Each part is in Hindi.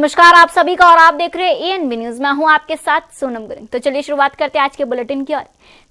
नमस्कार आप सभी का और आप देख रहे हैं एएनबी न्यूज। मैं हूं आपके साथ सोनम गुरिंग। तो चलिए शुरुआत करते हैं आज के बुलेटिन की ओर।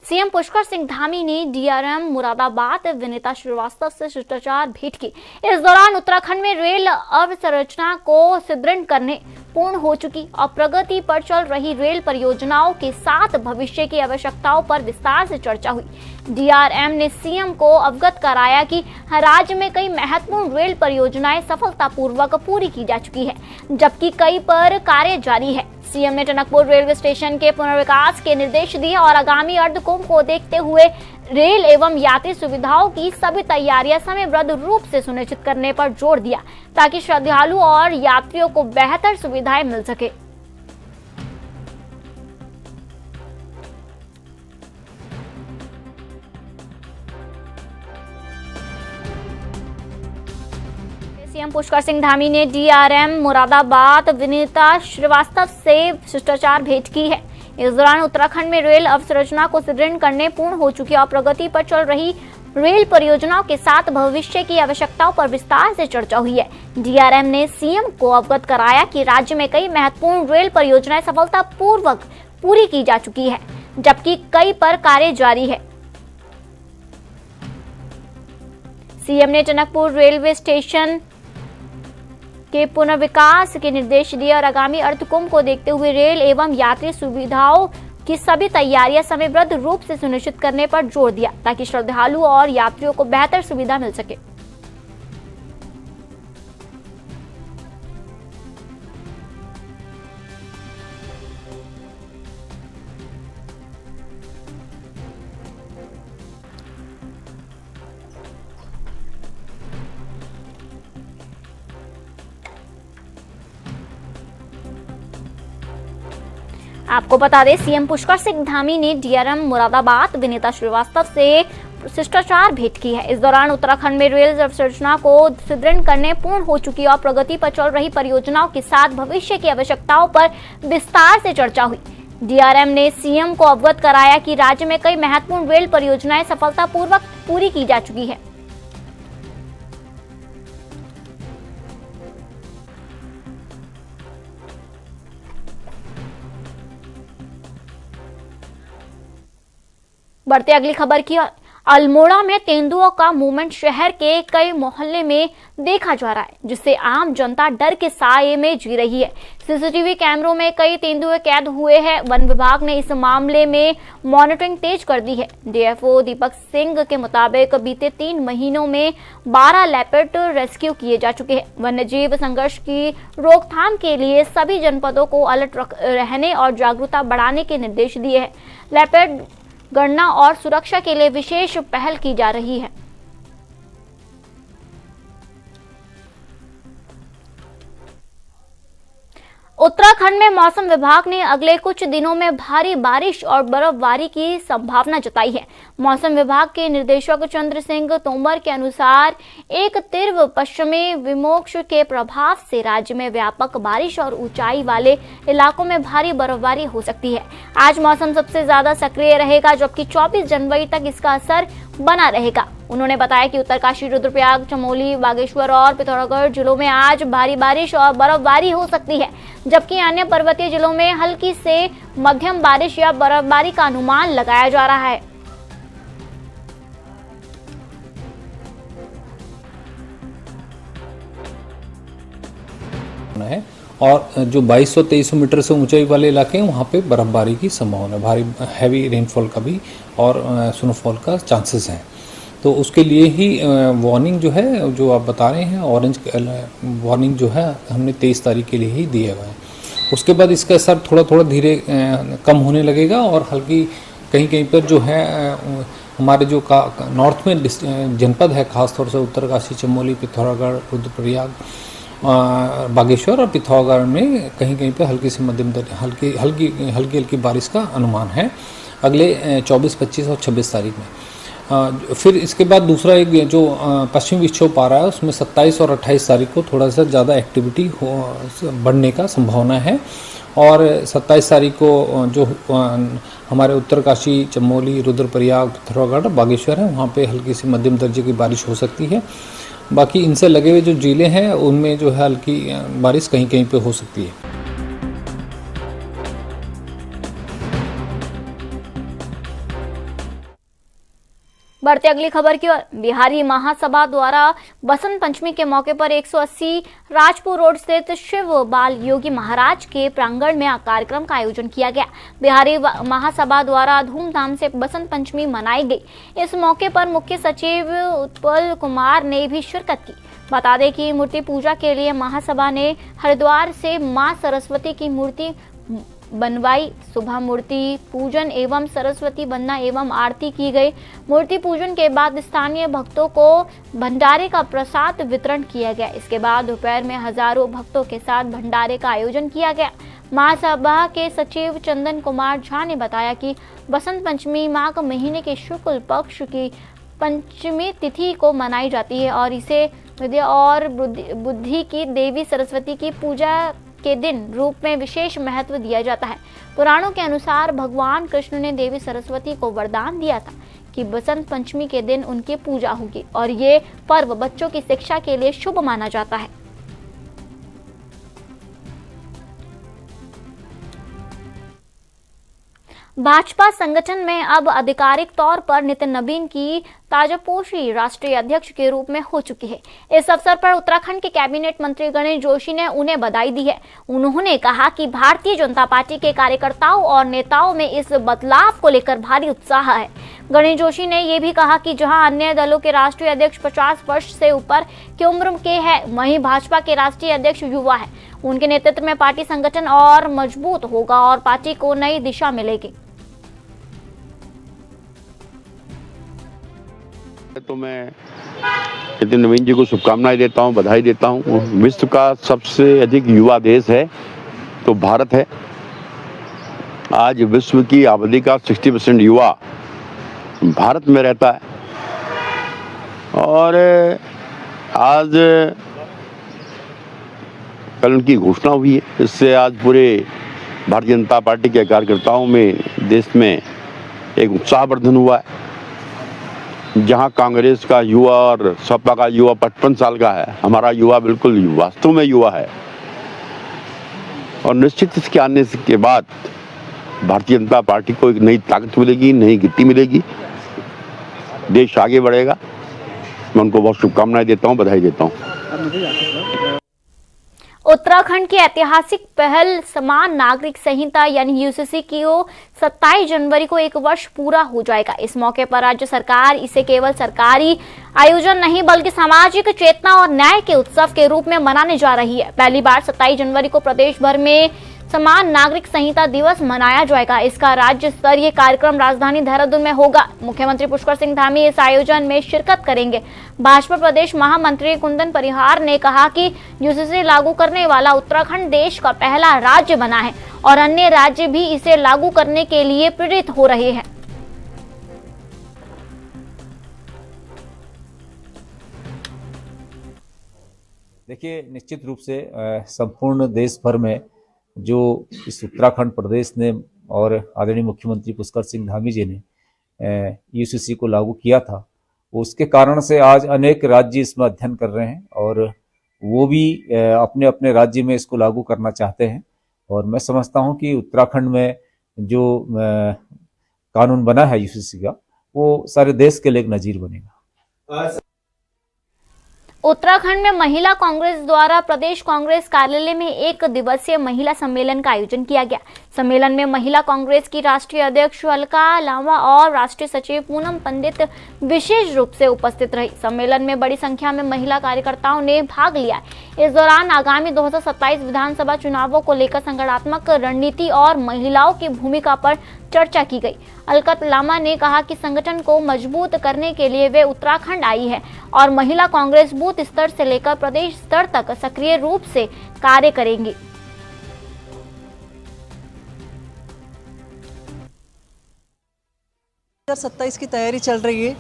सीएम पुष्कर सिंह धामी ने डीआरएम मुरादाबाद विनीता श्रीवास्तव से शिष्टाचार भेंट की। इस दौरान उत्तराखंड में रेल अवसंरचना को सुदृढ़ करने पूर्ण हो चुकी और प्रगति पर चल रही रेल परियोजनाओं के साथ भविष्य की आवश्यकताओं पर विस्तार से चर्चा हुई। डीआरएम ने सीएम को अवगत कराया कि राज्य में कई महत्वपूर्ण रेल परियोजनाएं सफलतापूर्वक पूरी की जा चुकी है, जबकि कई पर कार्य जारी है। सीएम ने टनकपुर रेलवे स्टेशन के पुनर्विकास के निर्देश दिए और आगामी अर्धकुंभ को देखते हुए रेल एवं यात्री सुविधाओं की सभी तैयारियां समयबद्ध रूप से सुनिश्चित करने पर जोर दिया, ताकि श्रद्धालु और यात्रियों को बेहतर सुविधाएं मिल सके। सीएम पुष्कर सिंह धामी ने डीआरएम मुरादाबाद विनीता श्रीवास्तव से शिष्टाचार भेंट की है। इस दौरान उत्तराखंड में रेल अवसंरचना को सुदृढ़ करने पूर्ण हो चुकी और प्रगति पर चल रही रेल परियोजनाओं के साथ भविष्य की आवश्यकताओं पर विस्तार से चर्चा हुई है। डीआरएम ने सीएम को अवगत कराया कि राज्य में कई महत्वपूर्ण रेल परियोजनाएं सफलतापूर्वक पूरी की जा चुकी है, जबकि कई पर कार्य जारी है। सीएम ने टनकपुर रेलवे स्टेशन के पुनर्विकास के निर्देश दिए और आगामी अर्धकुंभ को देखते हुए रेल एवं यात्री सुविधाओं की सभी तैयारियां समयबद्ध रूप से सुनिश्चित करने पर जोर दिया, ताकि श्रद्धालु और यात्रियों को बेहतर सुविधा मिल सके। आपको बता दें, सीएम पुष्कर सिंह धामी ने डीआरएम मुरादाबाद विनीता श्रीवास्तव से शिष्टाचार भेंट की है। इस दौरान उत्तराखंड में रेल अवसंरचना को सुदृढ़ करने पूर्ण हो चुकी और प्रगति पर चल रही परियोजनाओं के साथ भविष्य की आवश्यकताओं पर विस्तार से चर्चा हुई। डीआरएम ने सीएम को अवगत कराया कि राज्य में कई महत्वपूर्ण रेल परियोजनाएं सफलतापूर्वक पूरी की जा चुकी है। बढ़ते अगली खबर की। अल्मोड़ा में तेंदुओं का मूवमेंट शहर के कई मोहल्ले में देखा जा रहा है, जिससे आम जनता डर के साए में जी रही है। सीसीटीवी कैमरों में कई तेंदुए कैद हुए हैं। वन विभाग ने इस मामले में मॉनिटरिंग तेज कर दी है। डीएफओ दीपक सिंह के मुताबिक बीते 3 महीनों में 12 लेपर्ड रेस्क्यू किए जा चुके हैं। वन्यजीव संघर्ष की रोकथाम के लिए सभी जनपदों को अलर्ट रहने और जागरूकता बढ़ाने के निर्देश दिए हैं। लेपर्ड गणना और सुरक्षा के लिए विशेष पहल की जा रही है। उत्तराखंड में मौसम विभाग ने अगले कुछ दिनों में भारी बारिश और बर्फबारी की संभावना जताई है। मौसम विभाग के निर्देशक चंद्र सिंह तोमर के अनुसार एक तीव्र पश्चिमी विमोक्ष के प्रभाव से राज्य में व्यापक बारिश और ऊंचाई वाले इलाकों में भारी बर्फबारी हो सकती है। आज मौसम सबसे ज्यादा सक्रिय रहेगा, जबकि 24 जनवरी तक इसका असर बना रहेगा। उन्होंने बताया कि उत्तरकाशी, रुद्रप्रयाग, चमोली, बागेश्वर और पिथौरागढ़ जिलों में आज भारी बारिश और बर्फबारी हो सकती है, जबकि अन्य पर्वतीय जिलों में हल्की से मध्यम बारिश या बर्फबारी का अनुमान लगाया जा रहा है। और जो 2200-2300 मीटर से ऊंचाई वाले इलाके हैं वहाँ पे बर्फबारी की संभावना, भारी हैवी रेनफॉल का भी और स्नोफॉल का चांसेस हैं। तो उसके लिए ही वार्निंग जो है, जो आप बता रहे हैं, ऑरेंज वार्निंग जो है हमने 23 तारीख के लिए ही दिया हुआ है। उसके बाद इसका असर थोड़ा थोड़ा धीरे कम होने लगेगा और हल्की कहीं कहीं पर जो है हमारे जो नॉर्थ में जनपद है, खासतौर से उत्तरकाशी, चमोली, पिथौरागढ़, रुद्रप्रयाग, बागेश्वर और पिथौरागढ़ में कहीं कहीं पर हल्की से मध्यम हल्की बारिश का अनुमान है अगले 24, 25 और 26 तारीख में। फिर इसके बाद दूसरा एक जो पश्चिमी विक्षोभ आ रहा है, उसमें 27 और 28 तारीख को थोड़ा सा ज़्यादा एक्टिविटी बढ़ने का संभावना है। और 27 तारीख को जो हमारे उत्तरकाशी, चमोली, रुद्रप्रयाग, पिथौरागढ़, बागेश्वर है, वहाँ पे हल्की से मध्यम दर्जे की बारिश हो सकती है। बाकी इनसे लगे हुए जो जिले हैं उनमें जो है हल्की बारिश कहीं कहीं पे हो सकती है। बढ़ते अगली खबर की ओर। बिहारी महासभा द्वारा बसंत पंचमी के मौके पर 180 राजपुर रोड स्थित शिव बाल योगी महाराज के प्रांगण में कार्यक्रम का आयोजन किया गया। बिहारी महासभा द्वारा धूमधाम से बसंत पंचमी मनाई गई। इस मौके पर मुख्य सचिव उत्पल कुमार ने भी शिरकत की। बता दें कि मूर्ति पूजा के लिए महासभा ने हरिद्वार से मां सरस्वती की मूर्ति बनवाई। सुबह मूर्ति पूजन एवं सरस्वती वंदना एवं आरती की गई। मूर्ति पूजन के बाद स्थानीय भक्तों को भंडारे का प्रसाद वितरण किया गया। इसके बाद दोपहर में हजारों भक्तों के साथ भंडारे का आयोजन किया गया। महासभा के सचिव चंदन कुमार झा ने बताया कि बसंत पंचमी माघ महीने के शुक्ल पक्ष की पंचमी तिथि को मनाई जाती है और इसे विद्या और बुद्धि की देवी सरस्वती की पूजा के दिन रूप में विशेष महत्व दिया जाता है। पुराणों के अनुसार भगवान कृष्ण ने देवी सरस्वती को वरदान दिया था कि बसंत पंचमी के दिन उनकी पूजा होगी और ये पर्व बच्चों की शिक्षा के लिए शुभ माना जाता है। भाजपा संगठन में अब आधिकारिक तौर पर नितिन नवीन की ताजपोशी राष्ट्रीय अध्यक्ष के रूप में हो चुकी है। इस अवसर पर उत्तराखंड के कैबिनेट मंत्री गणेश जोशी ने उन्हें बधाई दी है। उन्होंने कहा कि भारतीय जनता पार्टी के कार्यकर्ताओं और नेताओं में इस बदलाव को लेकर भारी उत्साह है। गणेश जोशी ने यह भी कहा कि जहां अन्य दलों के राष्ट्रीय अध्यक्ष 50 वर्ष से ऊपर की उम्र के हैं, वहीं भाजपा के राष्ट्रीय अध्यक्ष युवा है। उनके नेतृत्व में पार्टी संगठन और मजबूत होगा और पार्टी को नई दिशा मिलेगी। तो मैं नितिन नवीन जी को शुभकामनाएं देता हूं, बधाई देता हूं। विश्व का सबसे अधिक युवा देश है तो भारत है। आज विश्व की आबादी का 60% युवा भारत में रहता है और आज कल उनकी घोषणा हुई है। इससे आज पूरे भारतीय जनता पार्टी के कार्यकर्ताओं में देश में एक उत्साहवर्धन हुआ है। जहां कांग्रेस का युवा और सपा का युवा 55 साल का है, हमारा युवा बिल्कुल वास्तव में युवा है और निश्चित इसके आने के बाद भारतीय जनता पार्टी को एक नई ताकत मिलेगी, नई गति मिलेगी, देश आगे बढ़ेगा। मैं उनको बहुत शुभकामनाएं देता हूं, बधाई देता हूं। उत्तराखंड की ऐतिहासिक पहल समान नागरिक संहिता यानी यूसीसी की 27 जनवरी को 1 वर्ष पूरा हो जाएगा। इस मौके पर राज्य सरकार इसे केवल सरकारी आयोजन नहीं बल्कि सामाजिक चेतना और न्याय के उत्सव के रूप में मनाने जा रही है। पहली बार 27 जनवरी को प्रदेश भर में समान नागरिक संहिता दिवस मनाया जाएगा। इसका राज्य स्तरीय कार्यक्रम राजधानी देहरादून में होगा। मुख्यमंत्री पुष्कर सिंह धामी इस आयोजन में शिरकत करेंगे। भाजपा प्रदेश महामंत्री कुंदन परिहार ने कहा कि यूसीसी लागू करने वाला उत्तराखंड देश का पहला राज्य बना है और अन्य राज्य भी इसे लागू करने के लिए प्रेरित हो रहे हैं। देखिए, निश्चित रूप से संपूर्ण देश भर में जो इस उत्तराखंड प्रदेश ने और आदरणीय मुख्यमंत्री पुष्कर सिंह धामी जी ने यूसीसी को लागू किया था, उसके कारण से आज अनेक राज्य इसमें अध्ययन कर रहे हैं और वो भी अपने अपने राज्य में इसको लागू करना चाहते हैं। और मैं समझता हूं कि उत्तराखंड में जो कानून बना है यूसीसी का, वो सारे देश के लिए एक नजीर बनेगा। उत्तराखंड में महिला कांग्रेस द्वारा प्रदेश कांग्रेस कार्यालय में 1 दिवसीय महिला सम्मेलन का आयोजन किया गया। सम्मेलन में महिला कांग्रेस की राष्ट्रीय अध्यक्ष अलका लांबा और राष्ट्रीय सचिव पूनम पंडित विशेष रूप से उपस्थित रही। सम्मेलन में बड़ी संख्या में महिला कार्यकर्ताओं ने भाग लिया। इस दौरान आगामी 2027 विधानसभा चुनावों को लेकर संगठनात्मक रणनीति और महिलाओं की भूमिका पर चर्चा की गई। अलका लांबा ने कहा कि संगठन को मजबूत करने के लिए वे उत्तराखंड आई है और महिला कांग्रेस बूथ स्तर से लेकर प्रदेश स्तर तक सक्रिय रूप से कार्य करेंगी। 2027 की तैयारी चल रही है।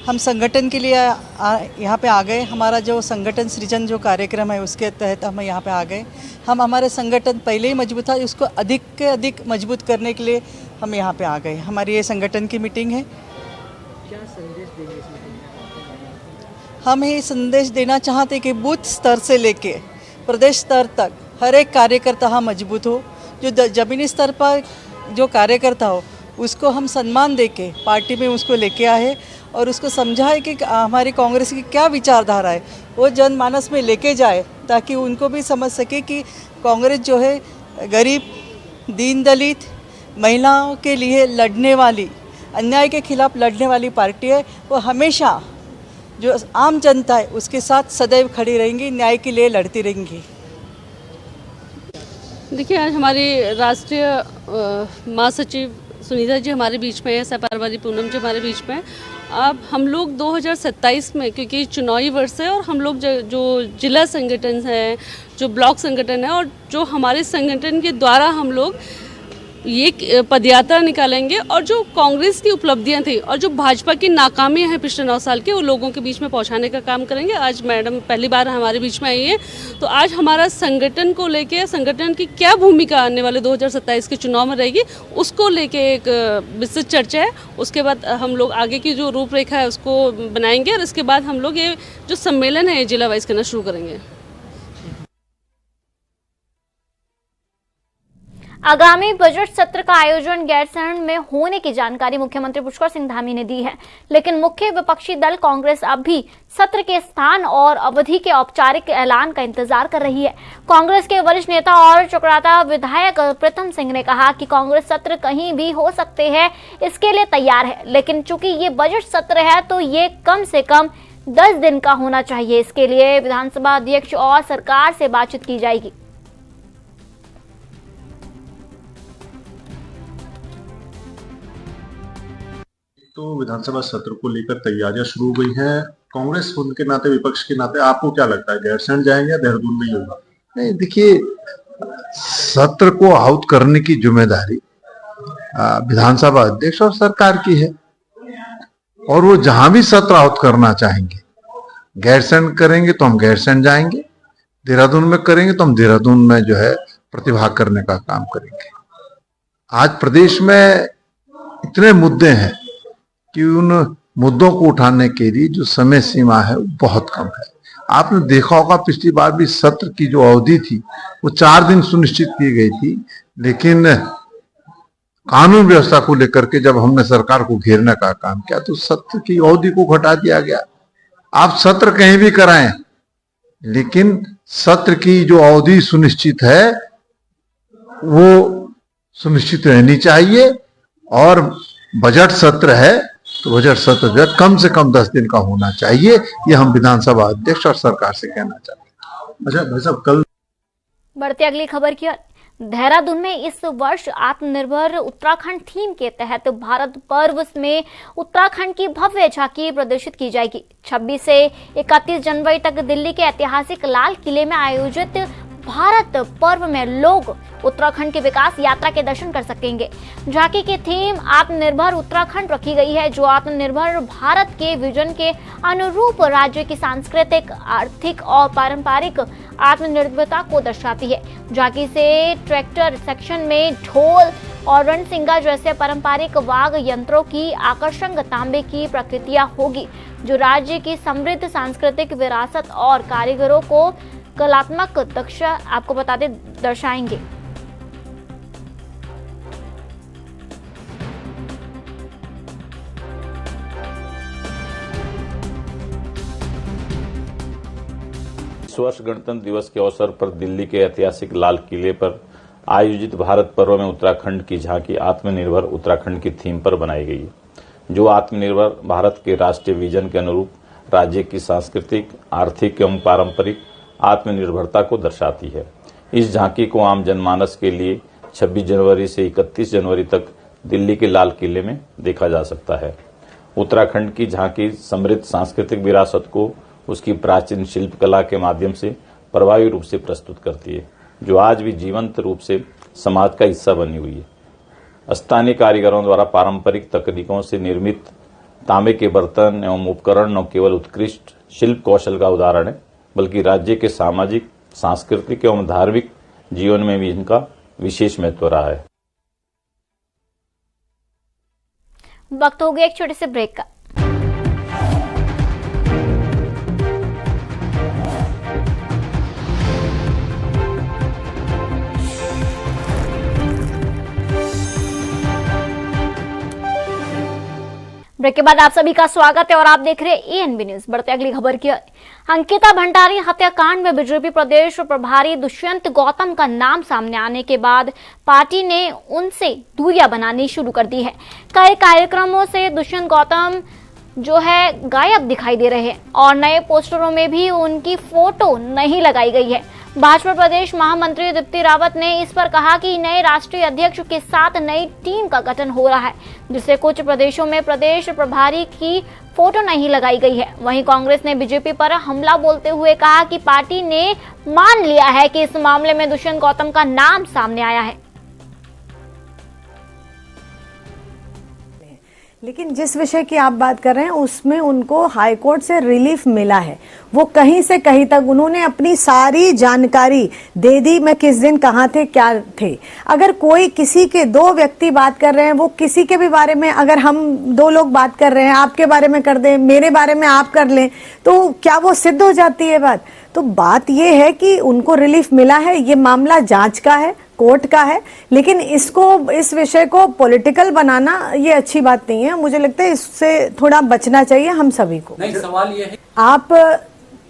हम संगठन के लिए यहाँ पे आ गए। हमारा जो संगठन सृजन जो कार्यक्रम है उसके तहत हम यहाँ पे आ गए। हम हमारे संगठन पहले ही मजबूत था, उसको अधिक से अधिक मजबूत करने के लिए हम यहाँ पे आ गए। हमारी ये संगठन की मीटिंग है। क्या संदेश देंगे इस मीटिंग में? हम ये संदेश देना चाहते कि बूथ स्तर से लेके प्रदेश स्तर तक हर एक कार्यकर्ता हम मजबूत हो। जो ज़मीनी स्तर पर जो कार्यकर्ता हो उसको हम सम्मान देके पार्टी में उसको लेके आए और उसको समझाए कि हमारी कांग्रेस की क्या विचारधारा है, वो जनमानस में लेके जाए ताकि उनको भी समझ सके कि कांग्रेस जो है गरीब, दीन दलित, महिलाओं के लिए लड़ने वाली, अन्याय के खिलाफ लड़ने वाली पार्टी है। वो हमेशा जो आम जनता है उसके साथ सदैव खड़ी रहेंगी, न्याय के लिए लड़ती रहेंगी। देखिए, आज हमारी राष्ट्रीय महासचिव सुनीता जी हमारे बीच में है, सहपारवारी पूनम जी हमारे बीच में है। अब हम लोग 2027 में, क्योंकि चुनावी वर्ष है और हम लोग जो जिला संगठन है, जो ब्लॉक संगठन है और जो हमारे संगठन के द्वारा हम लोग ये पदयात्रा निकालेंगे और जो कांग्रेस की उपलब्धियां थी और जो भाजपा की नाकामियां हैं पिछले 9 साल के, वो लोगों के बीच में पहुंचाने का काम करेंगे। आज मैडम पहली बार हमारे बीच में आई है, तो आज हमारा संगठन को लेके, संगठन की क्या भूमिका आने वाले 2027 के चुनाव में रहेगी, उसको लेके एक विस्तृत चर्चा है। उसके बाद हम लोग आगे की जो रूपरेखा है उसको बनाएंगे और इसके बाद हम लोग ये जो सम्मेलन है जिला वाइज करना शुरू करेंगे। आगामी बजट सत्र का आयोजन गैरसैंण में होने की जानकारी मुख्यमंत्री पुष्कर सिंह धामी ने दी है, लेकिन मुख्य विपक्षी दल कांग्रेस अब भी सत्र के स्थान और अवधि के औपचारिक ऐलान का इंतजार कर रही है। कांग्रेस के वरिष्ठ नेता और चक्राता विधायक प्रीतम सिंह ने कहा कि कांग्रेस सत्र कहीं भी हो सकते हैं, इसके लिए तैयार है, लेकिन चूंकि ये बजट सत्र है तो ये कम से कम 10 दिन का होना चाहिए। इसके लिए विधानसभा अध्यक्ष और सरकार से बातचीत की जाएगी। तो विधानसभा सत्र को लेकर तैयारियां शुरू हो गई हैं। कांग्रेस होने के नाते, विपक्ष के नाते आपको क्या लगता है, गैरसैंण जाएंगे या देहरादून में ही होगा? नहीं, देखिए, सत्र को आउट करने की जिम्मेदारी विधानसभा अध्यक्ष और सरकार की है और वो जहां भी सत्र आउट करना चाहेंगे, गैरसैंण करेंगे तो हम गैरसैंण जाएंगे, देहरादून में करेंगे तो हम देहरादून में जो है प्रतिभाग करने का काम करेंगे। आज प्रदेश में इतने मुद्दे हैं कि उन मुद्दों को उठाने के लिए जो समय सीमा है वो बहुत कम है। आपने देखा होगा पिछली बार भी सत्र की जो अवधि थी वो 4 दिन सुनिश्चित की गई थी, लेकिन कानून व्यवस्था को लेकर के जब हमने सरकार को घेरने का काम किया तो सत्र की अवधि को घटा दिया गया। आप सत्र कहीं भी कराएं, लेकिन सत्र की जो अवधि सुनिश्चित है वो सुनिश्चित रहनी चाहिए। और बजट सत्र है तो बजट सत्र जो कम से कम 10 दिन का होना चाहिए, ये हम विधानसभा अध्यक्ष और सरकार से कहना चाहते हैं। अच्छा भाई साहब, कल बढ़ते अगली खबर की ओर। देहरादून में इस वर्ष आत्मनिर्भर उत्तराखंड थीम के तहत भारत पर्व में उत्तराखंड की भव्य झांकी प्रदर्शित की जाएगी। 26 से 31 जनवरी तक दिल्ली के ऐतिहासिक लाल किले में आयोजित भारत पर्व में लोग उत्तराखंड की विकास यात्रा के दर्शन कर सकेंगे। झांकी की थीम आत्मनिर्भर उत्तराखंड रखी गई है, जो आत्मनिर्भर भारत के विजन के अनुरूप राज्य की सांस्कृतिक, आर्थिक और पारंपरिक आत्मनिर्भरता को दर्शाती है। झांकी से ट्रैक्टर सेक्शन में ढोल और रणसिंगा जैसे पारंपरिक वाद्य यंत्रों की आकर्षक तांबे की प्रकृतियां होगी, जो राज्य की समृद्ध सांस्कृतिक विरासत और कारीगरों को कलात्मक दक्षता आपको बता दें दर्शाएंगे। इस वर्ष गणतंत्र दिवस के अवसर पर दिल्ली के ऐतिहासिक लाल किले पर आयोजित भारत पर्व में उत्तराखंड की झांकी आत्मनिर्भर उत्तराखंड की थीम पर बनाई गई है, जो आत्मनिर्भर भारत के राष्ट्रीय विजन के अनुरूप राज्य की सांस्कृतिक, आर्थिक एवं पारंपरिक आत्मनिर्भरता को दर्शाती है। इस झांकी को आम जनमानस के लिए 26 जनवरी से 31 जनवरी तक दिल्ली के लाल किले में देखा जा सकता है। उत्तराखंड की झांकी समृद्ध सांस्कृतिक विरासत को उसकी प्राचीन शिल्पकला के माध्यम से प्रभावी रूप से प्रस्तुत करती है, जो आज भी जीवंत रूप से समाज का हिस्सा बनी हुई है। स्थानीय कारीगरों द्वारा पारंपरिक तकनीकों से निर्मित तांबे के बर्तन एवं उपकरण न केवल उत्कृष्ट शिल्प कौशल का उदाहरण है, बल्कि राज्य के सामाजिक, सांस्कृतिक एवं धार्मिक जीवन में भी इनका विशेष महत्व रहा है। वक्त हो गया एक छोटे से ब्रेक का। ब्रेक के बाद आप सभी का स्वागत है और आप देख रहे हैं एएनबी न्यूज। बढ़ते अगली खबर की ओर। अंकिता भंडारी हत्याकांड में बीजेपी प्रदेश प्रभारी दुष्यंत गौतम का नाम सामने आने के बाद पार्टी ने उनसे दूरियां बनानी शुरू कर दी है। कई कार्यक्रमों से दुष्यंत गौतम जो है गायब दिखाई दे रहे हैं और नए पोस्टरों में भी उनकी फोटो नहीं लगाई गई है। भाजपा प्रदेश महामंत्री दीप्ति रावत ने इस पर कहा कि नए राष्ट्रीय अध्यक्ष के साथ नई टीम का गठन हो रहा है, जिससे कुछ प्रदेशों में प्रदेश प्रभारी की फोटो नहीं लगाई गई है। वहीं कांग्रेस ने बीजेपी पर हमला बोलते हुए कहा कि पार्टी ने मान लिया है कि इस मामले में दुष्यंत गौतम का नाम सामने आया है। लेकिन जिस विषय की आप बात कर रहे हैं उसमें उनको हाई कोर्ट से रिलीफ मिला है। वो कहीं से कहीं तक उन्होंने अपनी सारी जानकारी दे दी, मैं किस दिन कहाँ थे क्या थे। अगर कोई किसी के दो व्यक्ति बात कर रहे हैं, वो किसी के भी बारे में, अगर हम दो लोग बात कर रहे हैं, आपके बारे में कर दें, मेरे बारे में आप कर लें, तो क्या वो सिद्ध हो जाती है बात? तो बात ये है कि उनको रिलीफ मिला है। ये मामला जांच का है, कोर्ट का है, लेकिन इस विषय को पॉलिटिकल बनाना ये अच्छी बात नहीं है। मुझे लगता है इससे थोड़ा बचना चाहिए हम सभी को। नहीं, सवाल ये है आप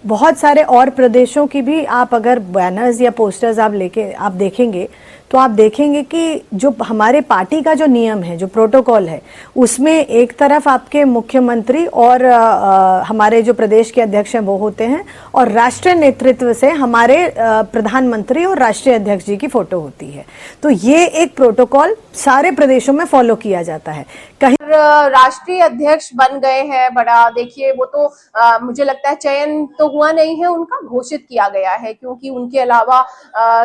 बहुत सारे और प्रदेशों की भी आप अगर बैनर्स या पोस्टर्स आप लेके आप देखेंगे तो आप देखेंगे कि जो हमारे पार्टी का जो नियम है, जो प्रोटोकॉल है, उसमें एक तरफ आपके मुख्यमंत्री और हमारे जो प्रदेश के अध्यक्ष हैं वो होते हैं और राष्ट्रीय नेतृत्व से हमारे प्रधानमंत्री और राष्ट्रीय अध्यक्ष जी की फोटो होती है। तो ये एक प्रोटोकॉल सारे प्रदेशों में फॉलो किया जाता है। कहीं राष्ट्रीय अध्यक्ष बन गए हैं बड़ा, देखिए वो तो मुझे लगता है चयन तो हुआ नहीं है, उनका घोषित किया गया है, क्योंकि उनके अलावा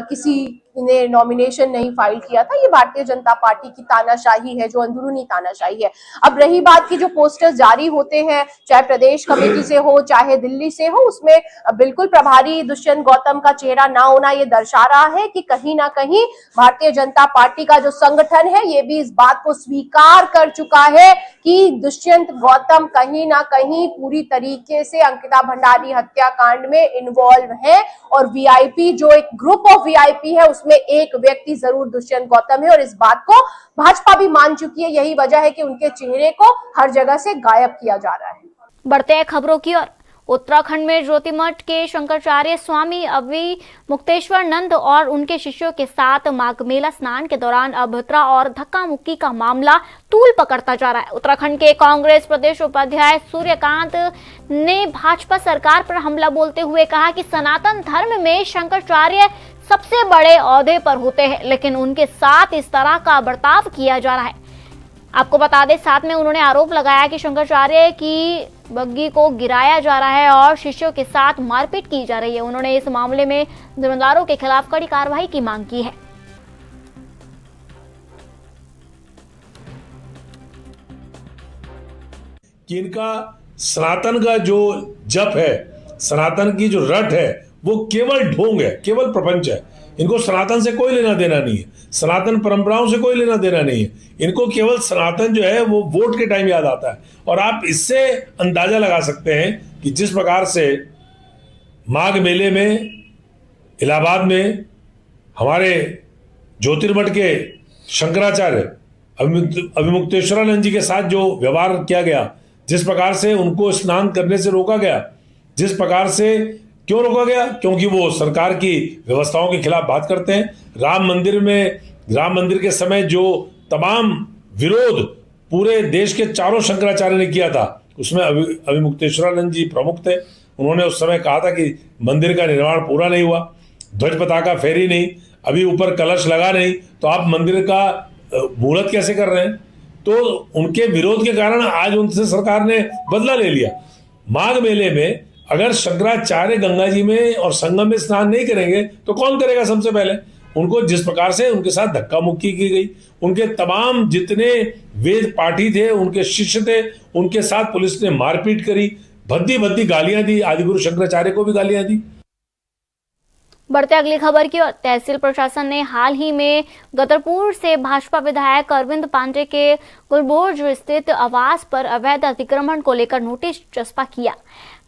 किसी ने नॉमिनेशन नहीं फाइल किया था। ये भारतीय जनता पार्टी की तानाशाही है, जो अंदरूनी तानाशाही है। अब रही बात की जो पोस्टर्स जारी होते हैं, चाहे प्रदेश कमेटी से हो चाहे दिल्ली से हो, उसमें बिल्कुल प्रभारी दुष्यंत गौतम का चेहरा ना होना ये दर्शा रहा है कि कहीं ना कहीं भारतीय जनता पार्टी का जो संगठन है ये भी इस बात को स्वीकार कर चुका है कि दुष्यंत गौतम कहीं ना कहीं पूरी तरीके से अंकिता भंडारी हत्याकांड में इन्वॉल्व है। और वीआईपी जो एक ग्रुप ऑफ वीआईपी है उसमें एक व्यक्ति जरूर दुष्यंत गौतम है और इस बात को भाजपा भी मान चुकी है। यही वजह है कि उनके चेहरे को हर जगह से गायब किया जा रहा है। बढ़ते हैं खबरों की ओर। उत्तराखंड में ज्योतिमठ के शंकराचार्य स्वामी अवि मुक्तेश्वर नंद और उनके शिष्यों के साथ माघ मेला स्नान के दौरान अभद्रा और धक्का मुक्की का मामला तूल पकड़ता जा रहा है। उत्तराखंड के कांग्रेस प्रदेश उपाध्याय सूर्यकांत ने भाजपा सरकार पर हमला बोलते हुए कहा कि सनातन धर्म में शंकराचार्य सबसे बड़े ओहदे पर होते हैं, लेकिन उनके साथ इस तरह का बर्ताव किया जा रहा है। आपको बता दें, साथ में उन्होंने आरोप लगाया कि शंकराचार्य की बग्गी को गिराया जा रहा है और शिष्यों के साथ मारपीट की जा रही है। उन्होंने इस मामले में जिम्मेदारों के खिलाफ कड़ी कार्रवाई की मांग की है। कि इनका सनातन का जो जप है, सनातन की जो रट है, वो केवल ढोंग है, केवल प्रपंच है। इनको सनातन से कोई लेना देना नहीं है, सनातन परंपराओं से कोई लेना देना नहीं है। इनको केवल सनातन जो है वो वोट के टाइम याद आता है। और आप इससे अंदाजा लगा सकते हैं कि जिस प्रकार से माघ मेले में इलाहाबाद में हमारे ज्योतिर्मठ के शंकराचार्य अभिमुक्तेश्वरानंद जी के साथ जो व्यवहार किया गया, जिस प्रकार से उनको स्नान करने से रोका गया, जिस प्रकार से क्यों रोका गया, क्योंकि वो सरकार की व्यवस्थाओं के खिलाफ बात करते हैं। राम मंदिर के समय जो तमाम विरोध पूरे देश के चारों शंकराचार्य ने किया था, उसमें अभिमुक्तेश्वरानंद जी प्रमुख थे। उन्होंने उस समय कहा था कि मंदिर का निर्माण पूरा नहीं हुआ, ध्वज पताका फेरी नहीं, अभी ऊपर कलश लगा नहीं, तो आप मंदिर का मुहूर्त कैसे कर रहे हैं? तो उनके विरोध के कारण आज उनसे सरकार ने बदला ले लिया। माघ मेले में अगर शंकराचार्य गंगा जी में और संगम में स्नान नहीं करेंगे तो कौन करेगा? सबसे पहले उनको जिस प्रकार से उनके साथ धक्का मुक्की की गई, उनके तमाम जितने वेद पाठी थे, उनके शिष्य थे, उनके साथ पुलिस ने मारपीट करी, भद्दी भद्दी गालियां दी, आदिगुरु शंकराचार्य को भी गालियां दी। बढ़ते अगली खबर की ओर। तहसील प्रशासन ने हाल ही में गदरपुर से भाजपा विधायक अरविंद पांडे के गुलबोर्ज स्थित आवास पर अवैध अतिक्रमण को लेकर नोटिस चस्पा किया।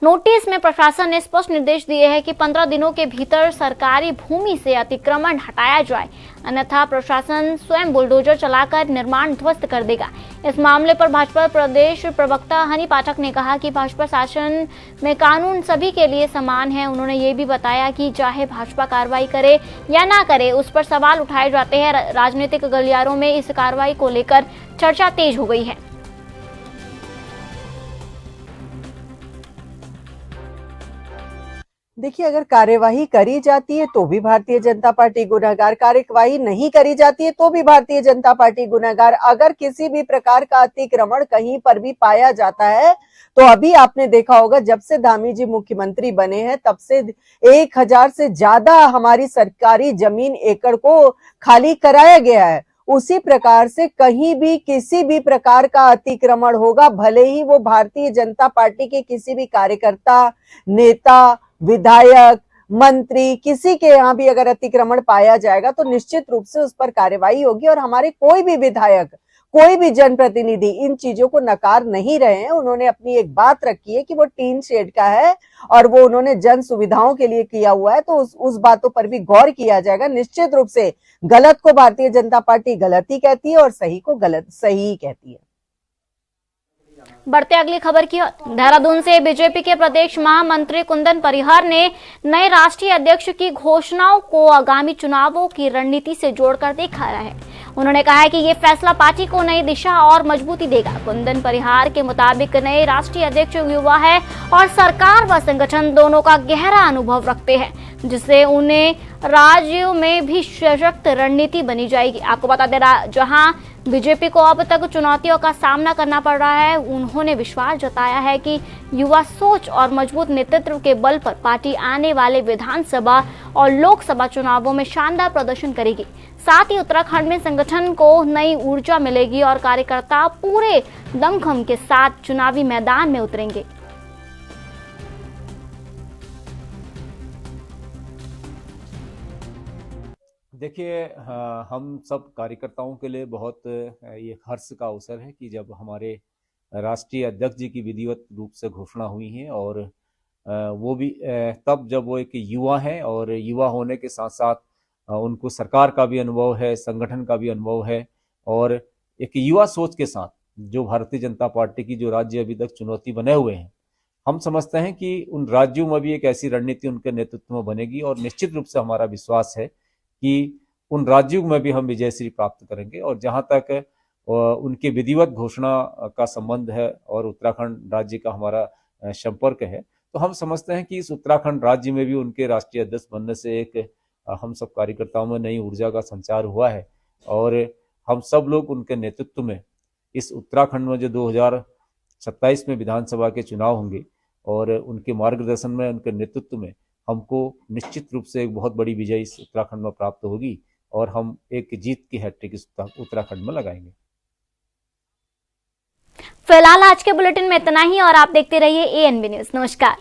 नोटिस में प्रशासन ने स्पष्ट निर्देश दिए हैं कि 15 दिनों के भीतर सरकारी भूमि से अतिक्रमण हटाया जाए, अन्यथा प्रशासन स्वयं बुलडोजर चलाकर निर्माण ध्वस्त कर देगा। इस मामले पर भाजपा प्रदेश प्रवक्ता हनी पाठक ने कहा कि भाजपा शासन में कानून सभी के लिए समान है। उन्होंने ये भी बताया कि चाहे भाजपा कार्रवाई करे या ना करे, उस पर सवाल उठाए जाते हैं। राजनीतिक गलियारों में इस कार्रवाई को लेकर चर्चा तेज हो गई है। देखिए, अगर कार्यवाही करी जाती है तो भी भारतीय जनता पार्टी गुनहगार, कार्यवाही नहीं करी जाती है तो भी भारतीय जनता पार्टी गुनहगार। अगर किसी भी प्रकार का अतिक्रमण कहीं पर भी पाया जाता है तो अभी आपने देखा होगा, जब से धामी जी मुख्यमंत्री बने हैं तब से 1000 से ज्यादा हमारी सरकारी जमीन एकड़ को खाली कराया गया है। उसी प्रकार से कहीं भी किसी भी प्रकार का अतिक्रमण होगा, भले ही वो भारतीय जनता पार्टी के किसी भी कार्यकर्ता, नेता, विधायक, मंत्री, किसी के यहाँ भी अगर अतिक्रमण पाया जाएगा तो निश्चित रूप से उस पर कार्रवाई होगी। और हमारे कोई भी विधायक, कोई भी जनप्रतिनिधि इन चीजों को नकार नहीं रहे हैं। उन्होंने अपनी एक बात रखी है कि वो टीन शेड का है और वो उन्होंने जन सुविधाओं के लिए किया हुआ है, तो उस बातों पर भी गौर किया जाएगा। निश्चित रूप से गलत को भारतीय जनता पार्टी गलत ही कहती है और सही को गलत सही ही कहती है। बढ़ते अगली खबर की ओर। देहरादून से बीजेपी के प्रदेश महामंत्री कुंदन परिहार ने नए राष्ट्रीय अध्यक्ष की घोषणाओं को आगामी चुनावों की रणनीति से जोड़कर देखा है। उन्होंने कहा है कि ये फैसला पार्टी को नई दिशा और मजबूती देगा। कुंदन परिहार के मुताबिक नए राष्ट्रीय अध्यक्ष युवा है और सरकार व संगठन दोनों का गहरा अनुभव रखते हैं, जिससे उन्हें राज्यों में भी सशक्त रणनीति बनी जाएगी। आपको बता दे रहा, जहां बीजेपी को अब तक चुनौतियों का सामना करना पड़ रहा है, उन्होंने विश्वास जताया है कि युवा सोच और मजबूत नेतृत्व के बल पर पार्टी आने वाले विधानसभा और लोकसभा चुनावों में शानदार प्रदर्शन करेगी। साथ ही उत्तराखंड में संगठन को नई ऊर्जा मिलेगी और कार्यकर्ता पूरे दमखम के साथ चुनावी मैदान में उतरेंगे। देखिए, हम सब कार्यकर्ताओं के लिए बहुत ये हर्ष का अवसर है कि जब हमारे राष्ट्रीय अध्यक्ष जी की विधिवत रूप से घोषणा हुई है, और वो भी तब जब वो एक युवा है और युवा होने के साथ साथ उनको सरकार का भी अनुभव है, संगठन का भी अनुभव है, और एक युवा सोच के साथ जो भारतीय जनता पार्टी की जो राज्य अभी तक चुनौती बने हुए हैं, हम समझते हैं कि उन राज्यों में भी एक ऐसी रणनीति उनके नेतृत्व में बनेगी। और निश्चित रूप से हमारा विश्वास है कि उन राज्यों में भी हम विजयश्री प्राप्त करेंगे। और जहां तक उनके विधिवत घोषणा का संबंध है और उत्तराखंड राज्य का हमारा संपर्क है, तो हम समझते हैं कि इस उत्तराखंड राज्य में भी उनके राष्ट्रीय अध्यक्ष बनने से एक हम सब कार्यकर्ताओं में नई ऊर्जा का संचार हुआ है। और हम सब लोग उनके नेतृत्व में इस उत्तराखंड में जो 2027 में विधानसभा के चुनाव होंगे, और उनके मार्गदर्शन में, उनके नेतृत्व में हमको निश्चित रूप से एक बहुत बड़ी विजय इस उत्तराखंड में प्राप्त होगी और हम एक जीत की हैट्रिक उत्तराखंड में लगाएंगे। फिलहाल आज के बुलेटिन में इतना ही और आप देखते रहिए ANB न्यूज। नमस्कार।